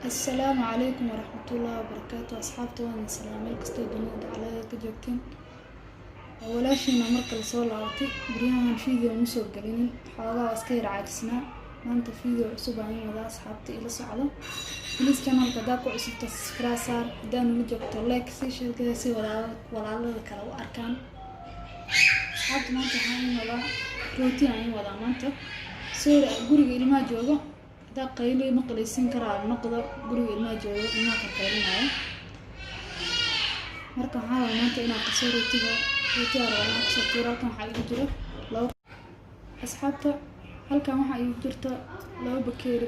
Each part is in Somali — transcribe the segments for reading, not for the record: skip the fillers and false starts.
السلام عليكم ورحمة الله وبركاته. أصحابتي وأنا السلام كستoo dunida calaamad ka joogteen walaashayna marka la soo laabtay bariyahan video ma soo galinin xoogaa iska yar caajisnaa maanta video cusub aan wada asxaabta ila socdo please channelka daa ku cusubta subscribe saar hadaan la joogto like si shirkada si walaalada kale u arkaan asxaabta maanta waxaan wada rooti aan wada maanta soo guriga ilmaha joogo دا قيلي مقليسين كرا نقدر قولوا ما جو ما كقيلين هاي مركب هذا ما أنت إنا قصير وتيار ولا قصير تيار كم حاجة جرا لو أصحابته هل كم حاجة جرتا لو بكير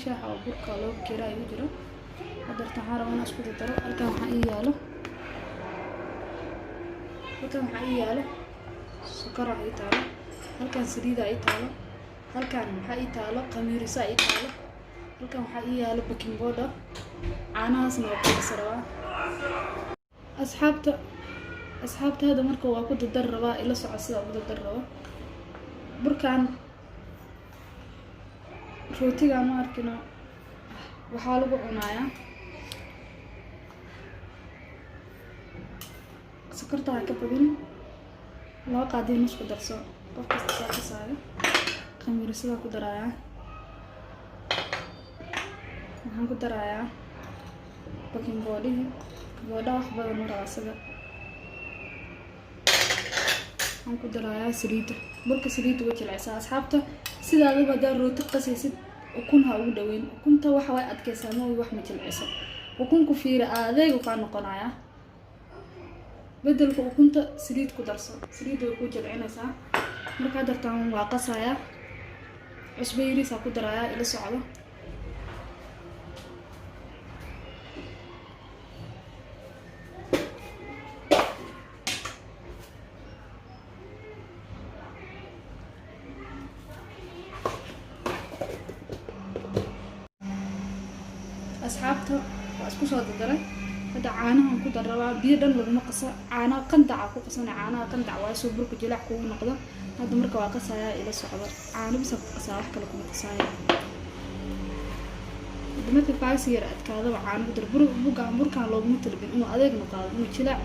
شاح أو بركة لو بكير أي جرا قدر تعارف أنا أسكت ترى هل كم حاجة له هل كم حاجة له سكر أي تاله هل كان سريد أي تاله هل كان حقي تاله قمير ساي تاله هل كان حقي على بكين بودا عنا اسمه بكسروا أصحابته هذا مركو واقود الدربة إلى سعسة واقود الدربة بركان روتي قاموا أركنا وحاله بعناية سكرتها كبدين لا قاعدين مش قدرسوا قفص ساعة خمير سدا ku daraya waxaan ku darayaa baking body wax badan oo raasada waxaan ku darayaa saliida burka saliida way jilaysaa asxaabta sidaadaba daa rooti qasaysid ukunha ugu dhaweyn ukunta waxa way adkaysaa ma wax ma jilayso ukunku fiira adeeg ka noqonaya bedelka ukunta saliid ku darso saliida way ku jilaysaa marka dartaan waa qasaya عصبيري ساكو درايا إلى صعبة أصحابته وأسكو صاد الدرا هذا عانهم كو دربا بيدن لو مقصا عانا قندع كو قصنا عانا قندع واسو بركو جلاع كو نقدا هذا مركب قصايا إلى صعبة عانو بس قصايا wax kale kuma qasaayo dadka faasiir adkaada waxaan ku dar burkaan loogu talbin inuu adeeg noqdo inuu jilaac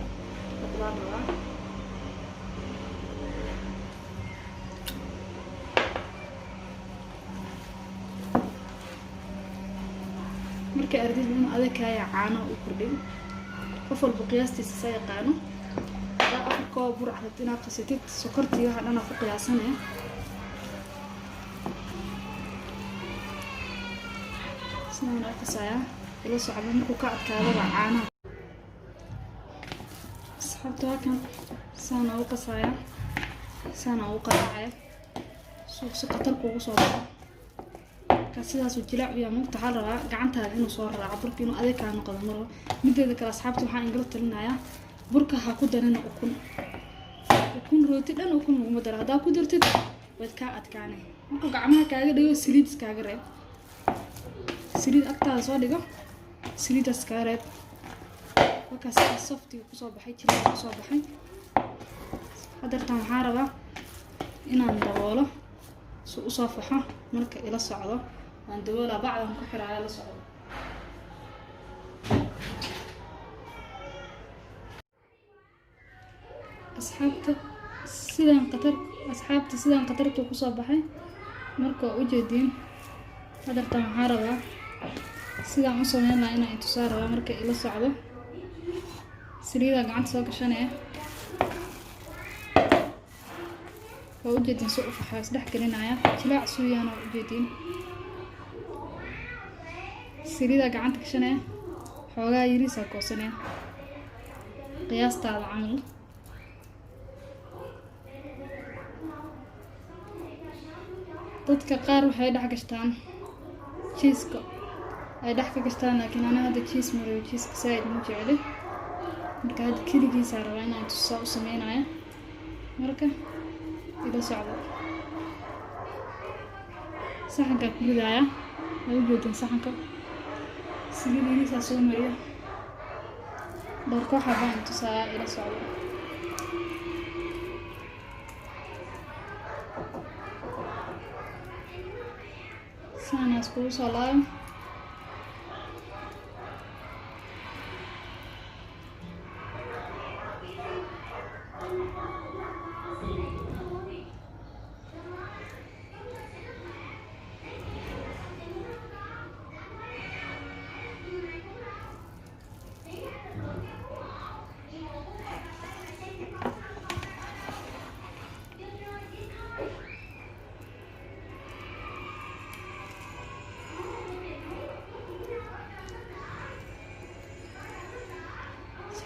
noqdo marka ardaydu inuu adeeg kaya caano u kordhin qof walba qiyaastiisa say yaqaano koob bur axdina qasatid sokortii waxa dhan ku qiyaasanaya sidaan qasaya ila socdo markuu ka adkaado caanaha asxaabta kan sana u qasaya sana u qaraacay si qatar kugu soo baxo ka sidaas u jilaac iyo mugta hal rabaa gacantaada inuu soo raaco burka inuu adeeg ka noqdo maro mideeda kale asxaabta waxaan ingala talinayaa burka ha ku darina ukun rooti dhan ukun uma dara hadaa ku dartid wad ka adkaanay markuu gacmaha kaaga dhigo saliid iskaga reeb saliid agtaada soo dhigo saliid iskaga reeb markaas softi ku soo baxay jilaa ku soo baxay hadartan waxaan rabaa inaan daboolo soo u soo faxo marka ila socdo aan daboolaa bacdan ku xiraaya la socdo أصحابته سيدان قطرته كوسا بحي مركو وجدين هذا تاع عربة سيدان وصلنا لنا انتصار مركو إلى صعبة سريدا قعدت سوق شنة ووجدين سوق فحاس دحك لنا يا تلاع سويانا وجدين سريدا قعدت شنة حوالي يريسا كوسنة قياس تاع العمل dadka qaar waxay dhax gashtaan cheese-ka ay dhax ka gashtaan laakiin ana hada cheese mariyo cheese-ka saaid ma jecli marka hada kaligiisa rabaa inaan tusaa u sameeynaayo marka ila socdo saxanka ku ridaaya lagu jeedin saxanka saliidiisa soo mariyo dhowr xabaan tusaa ila socdo sana iskugu soo laabo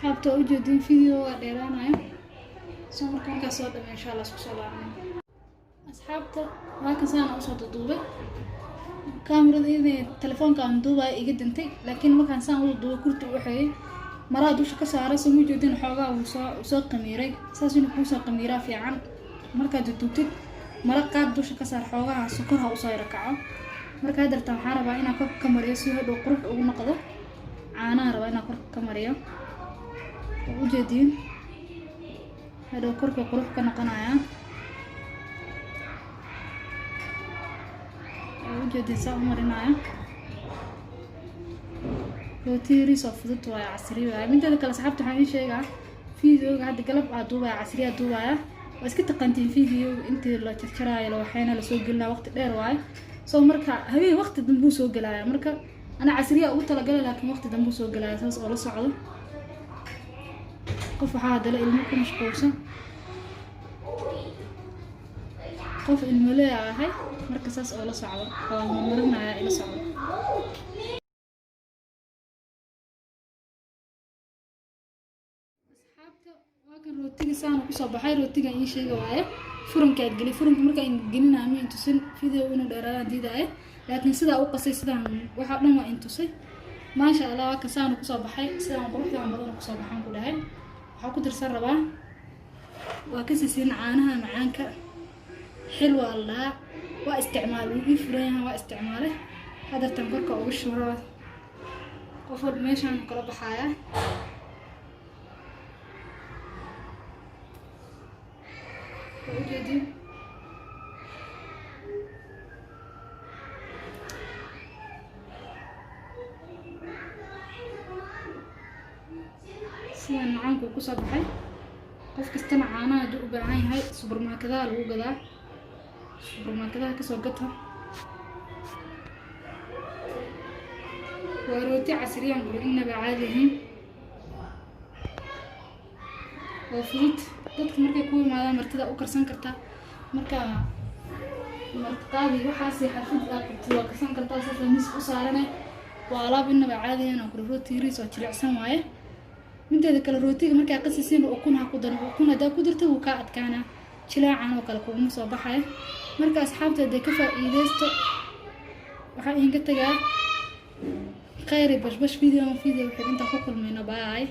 أصحابته وجدين فيديو ديرانا سو مركان كسر دم إن شاء الله سكسر أصحابته هاك سنة أصعد الضوبة كاميرا إذا تلفون كان دوبة يجد انتي لكن ما كان سنة الضوبة كرت وحي مراد وش كسر سو موجودين حاجة وساق قميرة ساسين كوسا قميرة في عن مركز الدوتك مراد قاد وش كسر حاجة سكرها وصاير كعب مركز هذا التمحارة بقينا كوب كاميرا سوى دو قروح ونقضه عانا ربنا كوب كاميرا وجدين هذا كرك قروح كنا قناعة وجدين سامرنا لو تيري صفدت ويا عصري من ذلك الأصحاب تحمي شيء فيديو قاعد قلب عدوبة عصرية دوبة بس كنت قنتين فيديو أنت اللي تشراي لو حين لسوق لنا وقت دير واي سو مركا هبي وقت دنبو سوق لها مركا أنا عصرية أقول تلقى لكن وقت دنبو سوق لها أساس ولا صعود قف هذا لا المكان مش قوسة قف الملاء هاي مركز أساس ولا صعود هو مرنا إلى صعود كان روتيجي سان وكسب حي روتيجي أي شيء جوايا فرن كاد جلي فرن مركا إن جنينا عمي إنتوسين فيديو إنه دارا دي ده لكن سدا أو قصي سدا واحد ما إنتوسي ما شاء الله كسان وكسب حي سدا بروح يوم بدنا كسب حي كل هاي حاكو درس الربع وكسسين عانها معانك حلوة الله واستعمال ويفريها واستعماله هذا تنبرك أو الشهرات وفر ماشان قرب حياة وجدي سيان معانكو كسب حي قف كستمع عانا دو بعين هاي سوبر ماركتها لو قدا سوبر ماركتها كسوقتها وروتي عصريا نقول إن بعادهم وفريت dadka markay ku yimaadaan martida u karsan karta marka martaqaadi waxaasi xafid aad ku karsan kartaa sida miis u saaranay waa alaab inaba caadi ah oo rooti riis oo jilicsan waaye mideeda kale rootiga markay qasisiin oo kun ha ku dan kun hada ku dirto uu ka adkaana jilaacan oo kale kuuma soo baxay marka asxaabteeda ka faa'iideysto waxa inga tagaa khayr bash video wixii inta ku kulmayna bye